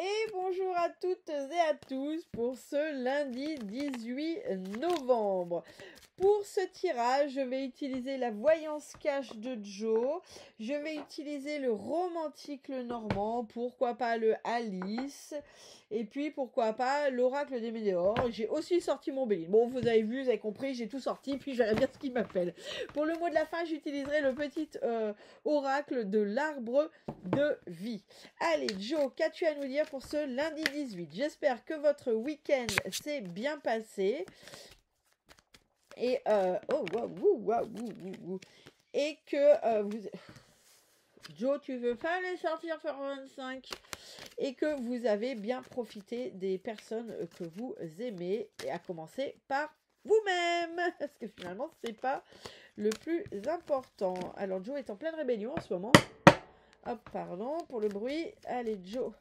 Et bonjour à toutes et à tous pour ce lundi 18 novembre. Pour ce tirage, je vais utiliser la voyance cash de Joe. Je vais utiliser le romantique le normand. Pourquoi pas le Alice. Et puis pourquoi pas l'oracle des météores. J'ai aussi sorti mon Béline. Bon, vous avez vu, vous avez compris, j'ai tout sorti. Puis je verrai bien ce qui m'appelle. Pour le mot de la fin, j'utiliserai le petit oracle de l'arbre de vie. Allez, Joe, qu'as-tu à nous dire pour ce lundi 18? J'espère que votre week-end s'est bien passé. Et et que vous... Joe, tu veux pas aller sortir faire 25? Et que vous avez bien profité des personnes que vous aimez, et à commencer par vous-même, parce que finalement c'est pas le plus important. Alors Joe est en pleine rébellion en ce moment. Hop, pardon pour le bruit. Allez Joe,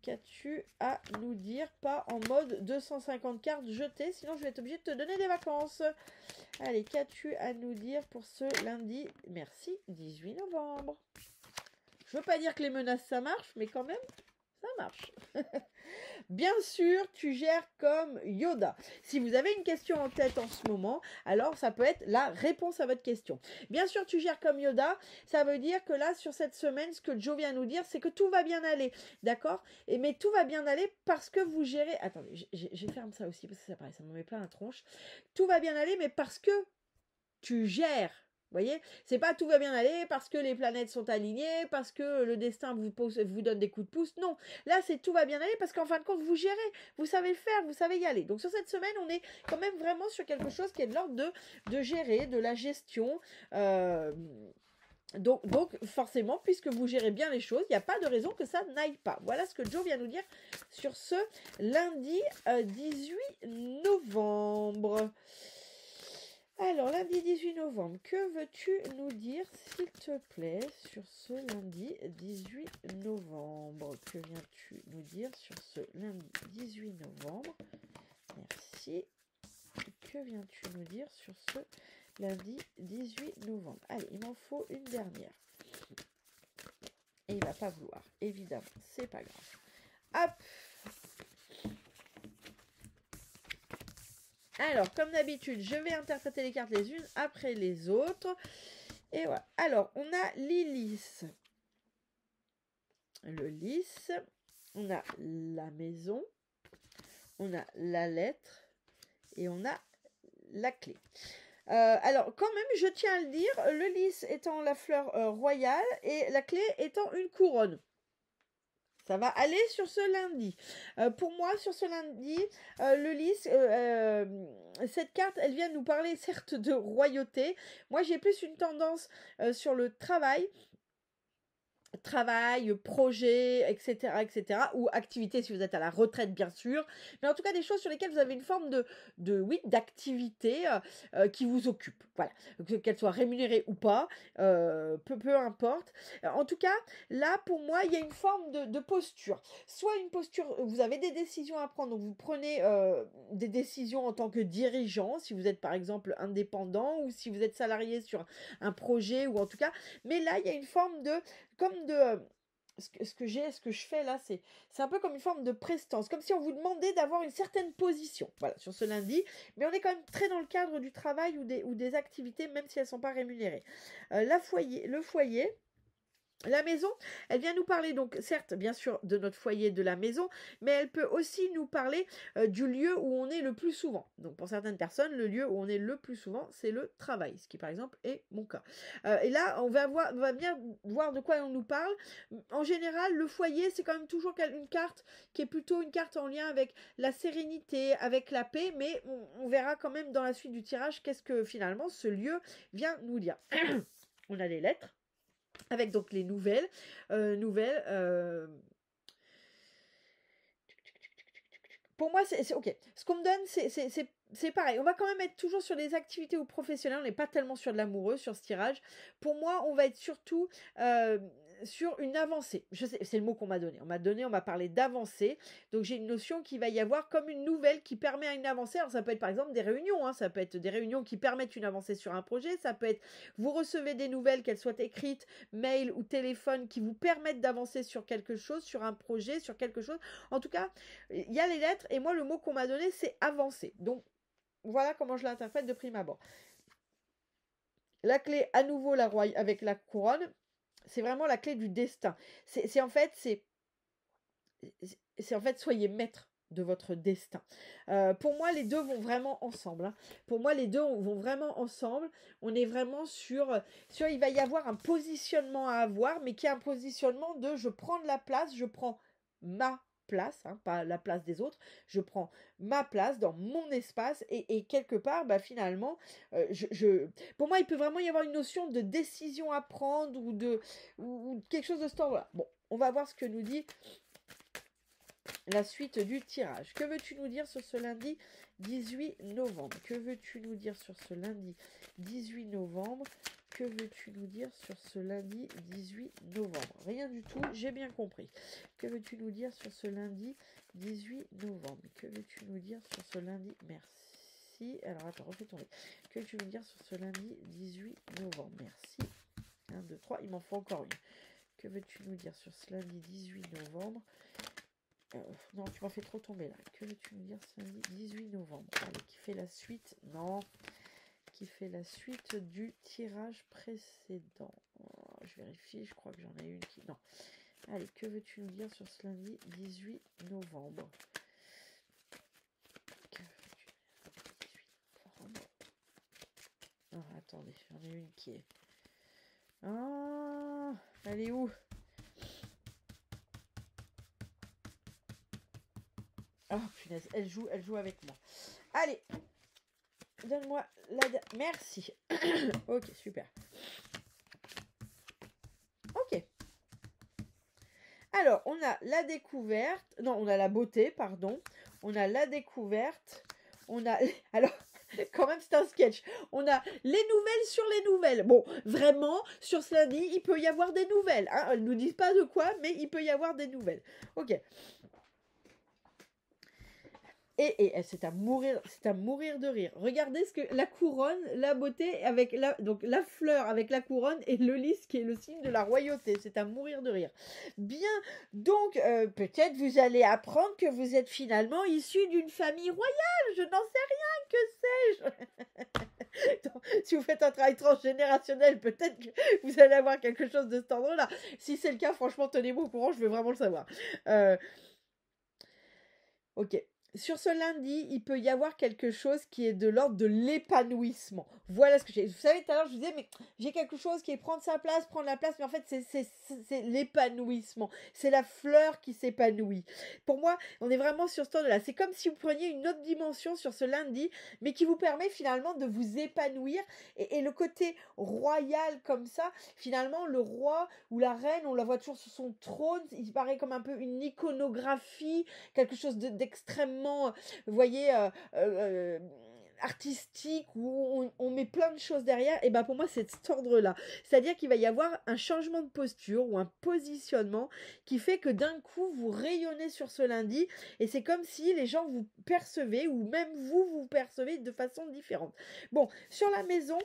qu'as-tu à nous dire? Pas en mode 250 cartes jetées, sinon je vais être obligée de te donner des vacances. Allez, qu'as-tu à nous dire pour ce lundi? Merci, 18 novembre. Je veux pas dire que les menaces ça marche, mais quand même, ça marche. Bien sûr, tu gères comme Yoda. Si vous avez une question en tête en ce moment, alors ça peut être la réponse à votre question. Bien sûr, tu gères comme Yoda, ça veut dire que là, sur cette semaine, ce que Joe vient nous dire, c'est que tout va bien aller, d'accord? Mais tout va bien aller parce que vous gérez... Attendez, je ferme ça aussi, parce que ça paraît, ça me met plein la tronche. Tout va bien aller, mais parce que tu gères. Vous voyez, c'est pas tout va bien aller parce que les planètes sont alignées, parce que le destin vous donne des coups de pouce. Non, là c'est tout va bien aller parce qu'en fin de compte vous gérez, vous savez le faire, vous savez y aller. Donc sur cette semaine on est quand même vraiment sur quelque chose qui est de l'ordre de gérer, de la gestion. Donc forcément, puisque vous gérez bien les choses, il n'y a pas de raison que ça n'aille pas. Voilà ce que Joe vient nous dire sur ce lundi 18 novembre. Alors, lundi 18 novembre, que veux-tu nous dire, s'il te plaît, sur ce lundi 18 novembre? Que viens-tu nous dire sur ce lundi 18 novembre? Merci. Que viens-tu nous dire sur ce lundi 18 novembre? Allez, il m'en faut une dernière. Et il va pas vouloir, évidemment, c'est pas grave. Hop! Alors, comme d'habitude, je vais interpréter les cartes les unes après les autres. Et voilà. Alors, on a l'Hélice. Le lys. On a la maison. On a la lettre. Et on a la clé. Alors, quand même, je tiens à le dire, le lys étant la fleur royale et la clé étant une couronne. Ça va aller sur ce lundi. Pour moi, sur ce lundi, le lys, cette carte, elle vient nous parler certes de royauté. Moi, j'ai plus une tendance sur le travail, projet, etc., ou activité si vous êtes à la retraite, bien sûr, mais en tout cas des choses sur lesquelles vous avez une forme d'activité qui vous occupe, voilà, qu'elle soit rémunérée ou pas, peu importe. En tout cas, là, pour moi, il y a une forme de posture, soit une posture, vous avez des décisions à prendre, donc vous prenez des décisions en tant que dirigeant, si vous êtes par exemple indépendant, ou si vous êtes salarié sur un projet, ou en tout cas, mais là, il y a une forme ce que je fais là, c'est un peu comme une forme de prestance, comme si on vous demandait d'avoir une certaine position, voilà, sur ce lundi, mais on est quand même très dans le cadre du travail ou des activités, même si elles ne sont pas rémunérées. Le foyer, la maison, elle vient nous parler donc certes bien sûr de notre foyer, de la maison, mais elle peut aussi nous parler du lieu où on est le plus souvent. Donc pour certaines personnes, le lieu où on est le plus souvent, c'est le travail, ce qui par exemple est mon cas. Et là, on va bien voir de quoi on nous parle. En général, le foyer, c'est quand même toujours une carte qui est plutôt une carte en lien avec la sérénité, avec la paix, mais on verra quand même dans la suite du tirage qu'est-ce que finalement ce lieu vient nous dire. On a les lettres. Avec donc les nouvelles. Pour moi, c'est ok. Ce qu'on me donne, c'est pareil. On va quand même être toujours sur les activités ou professionnelles. On n'est pas tellement sur de l'amoureux, sur ce tirage. Pour moi, on va être surtout sur une avancée. Je sais, c'est le mot qu'on m'a donné. On m'a parlé d'avancée. Donc j'ai une notion qu'il va y avoir comme une nouvelle qui permet à une avancée. Alors ça peut être par exemple des réunions, hein, ça peut être des réunions qui permettent une avancée sur un projet, ça peut être vous recevez des nouvelles, qu'elles soient écrites, mail ou téléphone, qui vous permettent d'avancer sur quelque chose, sur un projet, sur quelque chose. En tout cas, il y a les lettres et moi le mot qu'on m'a donné c'est avancer. Donc voilà comment je l'interprète de prime abord. La clé, à nouveau, la royaume avec la couronne, c'est vraiment la clé du destin. C'est en fait, soyez maître de votre destin. Pour moi, les deux vont vraiment ensemble. Hein. Pour moi, les deux vont vraiment ensemble. On est vraiment sur, il va y avoir un positionnement à avoir, mais qui est un positionnement de je prends de la place, je prends ma place, hein, pas la place des autres, je prends ma place dans mon espace et quelque part, bah, finalement, pour moi, il peut vraiment y avoir une notion de décision à prendre ou quelque chose de ce temps. Voilà. Bon, on va voir ce que nous dit la suite du tirage. Que veux-tu nous dire sur ce lundi 18 novembre? Que veux-tu nous dire sur ce lundi 18 novembre? Que veux-tu nous dire sur ce lundi 18 novembre? Rien du tout, j'ai bien compris. Que veux-tu nous dire sur ce lundi 18 novembre? Que veux-tu nous dire sur ce lundi? Merci. Alors attends, refais tomber. Que veux-tu nous dire sur ce lundi 18 novembre? Merci. 1, 2, 3, il m'en faut encore une. Que veux-tu nous dire sur ce lundi 18 novembre? Non, tu m'as fait trop tomber là. Que veux-tu nous dire ce lundi 18 novembre? Allez, qui fait la suite? Non. Qui fait la suite du tirage précédent? Oh, je vérifie, je crois que j'en ai une qui... Non. Allez, que veux-tu nous dire sur ce lundi 18 novembre? Que veux-tu nous dire 18 novembre? Ah, attendez, j'en ai une qui est... Ah, elle est où? Oh punaise, elle joue avec moi. Allez, donne-moi la... Merci. Ok, super. Ok. Alors, on a la découverte. Non, on a la beauté, pardon. On a la découverte. On a... Alors, quand même, c'est un sketch. On a les nouvelles sur les nouvelles. Bon, vraiment, sur ce lundi, il peut y avoir des nouvelles. Hein. Elles ne nous disent pas de quoi, mais il peut y avoir des nouvelles. Ok. Et c'est à mourir de rire. Regardez ce que la couronne, la beauté avec donc la fleur avec la couronne et le lys qui est le signe de la royauté. C'est à mourir de rire. Bien, donc peut-être vous allez apprendre que vous êtes finalement issu d'une famille royale. Je n'en sais rien, que sais-je. Donc, si vous faites un travail transgénérationnel, peut-être que vous allez avoir quelque chose de cet ordre-là. Si c'est le cas, franchement, tenez-moi au courant, je veux vraiment le savoir. Ok. Sur ce lundi, il peut y avoir quelque chose qui est de l'ordre de l'épanouissement. Voilà ce que j'ai. Vous savez, tout à l'heure, je vous disais, mais j'ai quelque chose qui est prendre sa place, prendre la place, mais en fait, c'est l'épanouissement. C'est la fleur qui s'épanouit. Pour moi, on est vraiment sur ce temps-là. C'est comme si vous preniez une autre dimension sur ce lundi, mais qui vous permet finalement de vous épanouir. Et le côté royal comme ça, finalement, le roi ou la reine, on la voit toujours sur son trône, il paraît comme un peu une iconographie, quelque chose d'extrêmement, vous voyez, artistique, où on met plein de choses derrière, et ben pour moi c'est cet ordre-là. C'est-à-dire qu'il va y avoir un changement de posture ou un positionnement qui fait que d'un coup vous rayonnez sur ce lundi, et c'est comme si les gens vous percevaient, ou même vous percevez de façon différente. Bon, sur la maison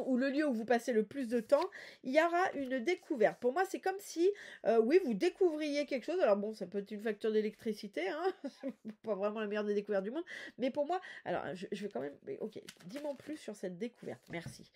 ou le lieu où vous passez le plus de temps, il y aura une découverte. Pour moi, c'est comme si, oui, vous découvriez quelque chose. Alors bon, ça peut être une facture d'électricité, hein, pas vraiment la meilleure des découvertes du monde, mais pour moi, alors je vais quand même, ok, dis-moi plus sur cette découverte, merci.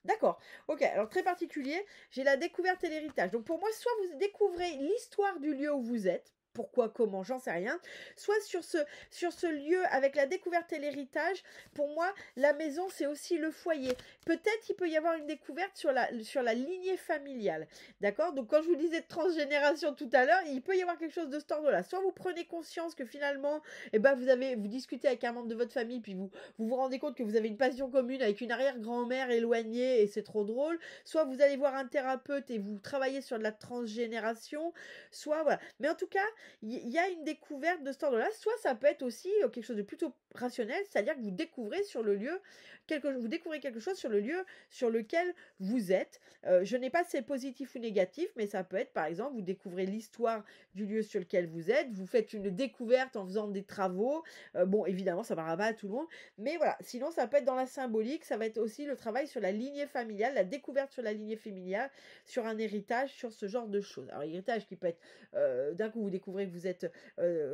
D'accord, ok, alors très particulier, j'ai la découverte et l'héritage. Donc pour moi, soit vous découvrez l'histoire du lieu où vous êtes, pourquoi, comment, j'en sais rien. Soit sur ce lieu avec la découverte et l'héritage, pour moi, la maison, c'est aussi le foyer. Peut-être qu'il peut y avoir une découverte sur la lignée familiale. D'accord? Donc, quand je vous disais de transgénération tout à l'heure, il peut y avoir quelque chose de cet ordre-là. Soit vous prenez conscience que finalement, eh ben, vous discutez avec un membre de votre famille, puis vous rendez compte que vous avez une passion commune avec une arrière-grand-mère éloignée, et c'est trop drôle. Soit vous allez voir un thérapeute et vous travaillez sur de la transgénération. Soit, voilà. Mais en tout cas, il y a une découverte de cet ordre-là. Soit ça peut être aussi quelque chose de plutôt rationnel, c'est-à-dire que vous découvrez sur le lieu quelque chose sur le lieu sur lequel vous êtes. Je n'ai pas si c'est positif ou négatif, mais ça peut être, par exemple, vous découvrez l'histoire du lieu sur lequel vous êtes, vous faites une découverte en faisant des travaux. Bon, évidemment, ça ne parlera pas à tout le monde, mais voilà. Sinon, ça peut être dans la symbolique, ça va être aussi le travail sur la lignée familiale, la découverte sur la lignée familiale, sur un héritage, sur ce genre de choses. Alors, l'héritage qui peut être, d'un coup, vous découvrez que vous êtes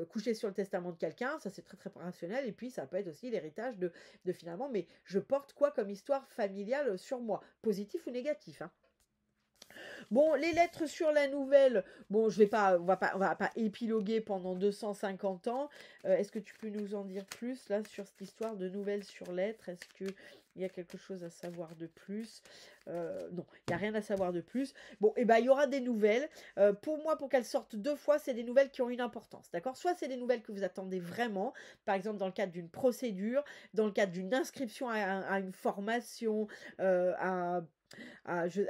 couché sur le testament de quelqu'un, ça c'est très très rationnel, et puis ça peut être aussi l'héritage de finalement, mais je porte quoi comme histoire familiale sur moi, positif ou négatif, hein. Bon, les lettres sur la nouvelle, bon, on va pas épiloguer pendant 250 ans. Est-ce que tu peux nous en dire plus, là, sur cette histoire de nouvelles sur lettres? Est-ce qu'il y a quelque chose à savoir de plus? Non, il n'y a rien à savoir de plus. Bon, et ben, il y aura des nouvelles. Pour moi, pour qu'elles sortent 2 fois, c'est des nouvelles qui ont une importance, d'accord? Soit c'est des nouvelles que vous attendez vraiment, par exemple dans le cadre d'une procédure, dans le cadre d'une inscription à une formation, à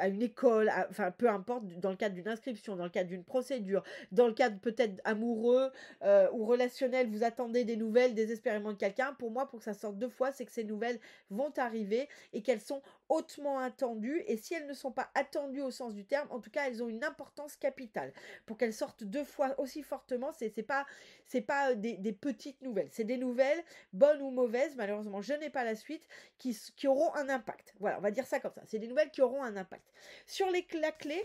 une école, enfin peu importe, dans le cadre d'une inscription, dans le cadre d'une procédure, dans le cadre peut-être amoureux ou relationnel, vous attendez des nouvelles désespérément de quelqu'un. Pour moi, pour que ça sorte 2 fois, c'est que ces nouvelles vont arriver et qu'elles sont hautement attendues. Et si elles ne sont pas attendues au sens du terme, en tout cas, elles ont une importance capitale. Pour qu'elles sortent 2 fois aussi fortement, c'est pas des petites nouvelles. C'est des nouvelles, bonnes ou mauvaises, malheureusement, je n'ai pas la suite, qui auront un impact. Voilà, on va dire ça comme ça. C'est des nouvelles qui auront un impact. Sur la clé,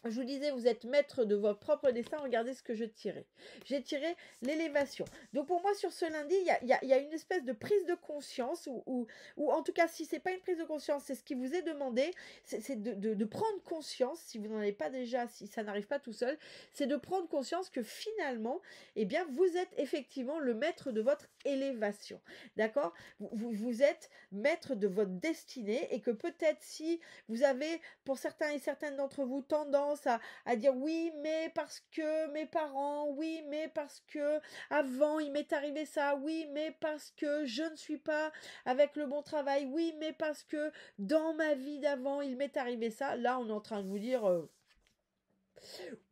je vous disais, vous êtes maître de votre propre destin. Regardez ce que je tirais. J'ai tiré l'élévation. Donc pour moi, sur ce lundi, il y a une espèce de prise de conscience, ou en tout cas, si ce n'est pas une prise de conscience, c'est ce qui vous est demandé, c'est de prendre conscience, si vous n'en avez pas déjà, si ça n'arrive pas tout seul, c'est de prendre conscience que finalement, eh bien, vous êtes effectivement le maître de votre élévation. D'accord? Vous êtes maître de votre destinée, et que peut-être si vous avez, pour certains et certaines d'entre vous, tendance à dire oui, mais parce que mes parents, oui, mais parce que avant il m'est arrivé ça, oui, mais parce que je ne suis pas avec le bon travail, oui, mais parce que dans ma vie d'avant il m'est arrivé ça. Là, on est en train de vous dire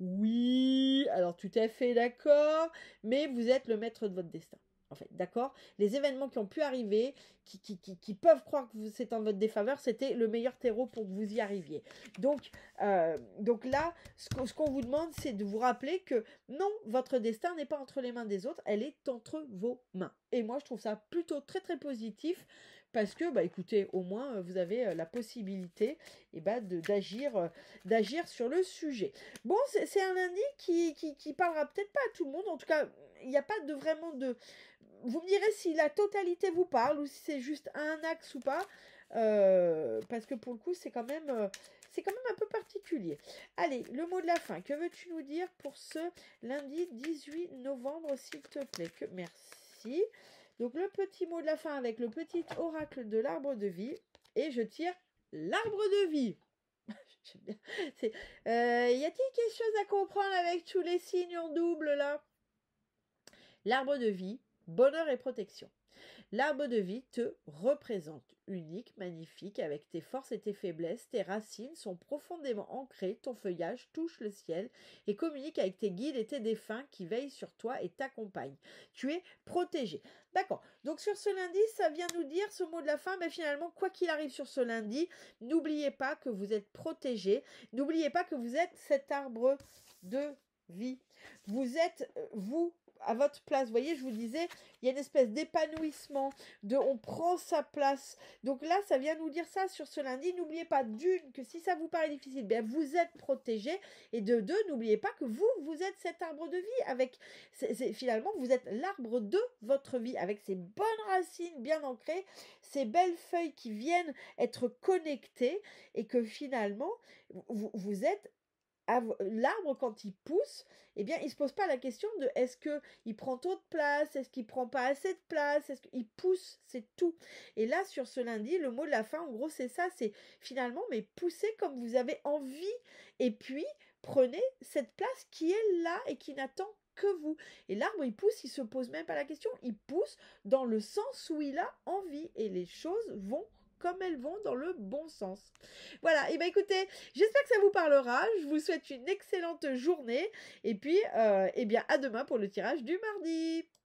oui, alors tout à fait d'accord, mais vous êtes le maître de votre destin. En fait, d'accord? Les événements qui ont pu arriver, qui peuvent croire que c'est en votre défaveur, c'était le meilleur terreau pour que vous y arriviez. Donc là, ce qu'on vous demande, c'est de vous rappeler que non, votre destin n'est pas entre les mains des autres, elle est entre vos mains. Et moi, je trouve ça plutôt très très positif, parce que, bah écoutez, au moins, vous avez la possibilité d'agir sur le sujet. Bon, c'est un lundi qui parlera peut-être pas à tout le monde, en tout cas, il n'y a pas de vraiment de... Vous me direz si la totalité vous parle ou si c'est juste un axe ou pas, parce que pour le coup, c'est quand même un peu particulier. Allez, le mot de la fin. Que veux-tu nous dire pour ce lundi 18 novembre, s'il te plaît? Merci. Donc, le petit mot de la fin avec le petit oracle de l'arbre de vie. Et je tire l'arbre de vie. J'aime bien. Y a-t-il quelque chose à comprendre avec tous les signes en double, là? L'arbre de vie, bonheur et protection. L'arbre de vie te représente unique, magnifique, avec tes forces et tes faiblesses. Tes racines sont profondément ancrées, ton feuillage touche le ciel et communique avec tes guides et tes défunts qui veillent sur toi et t'accompagnent. Tu es protégé. D'accord. Donc sur ce lundi, ça vient nous dire ce mot de la fin, mais finalement, quoi qu'il arrive sur ce lundi, n'oubliez pas que vous êtes protégé. N'oubliez pas que vous êtes cet arbre de vie. Vous êtes, vous, à votre place. Vous voyez, je vous disais, il y a une espèce d'épanouissement, on prend sa place. Donc là, ça vient nous dire ça sur ce lundi. N'oubliez pas, d'une, que si ça vous paraît difficile, bien vous êtes protégé. Et de deux, n'oubliez pas que vous êtes cet arbre de vie. Avec, finalement, vous êtes l'arbre de votre vie, avec ses bonnes racines bien ancrées, ces belles feuilles qui viennent être connectées, et que finalement, vous êtes l'arbre. Quand il pousse, eh bien, il ne se pose pas la question de est-ce qu'il prend trop de place, est-ce qu'il prend pas assez de place, est-ce qu'il pousse, c'est tout. Et là, sur ce lundi, le mot de la fin, en gros, c'est ça, c'est finalement, mais poussez comme vous avez envie, et puis prenez cette place qui est là et qui n'attend que vous. Et l'arbre, il pousse, il se pose même pas la question, il pousse dans le sens où il a envie, et les choses vont comme elles vont dans le bon sens. Voilà, et bien écoutez, j'espère que ça vous parlera. Je vous souhaite une excellente journée. Et puis, eh bien, à demain pour le tirage du mardi.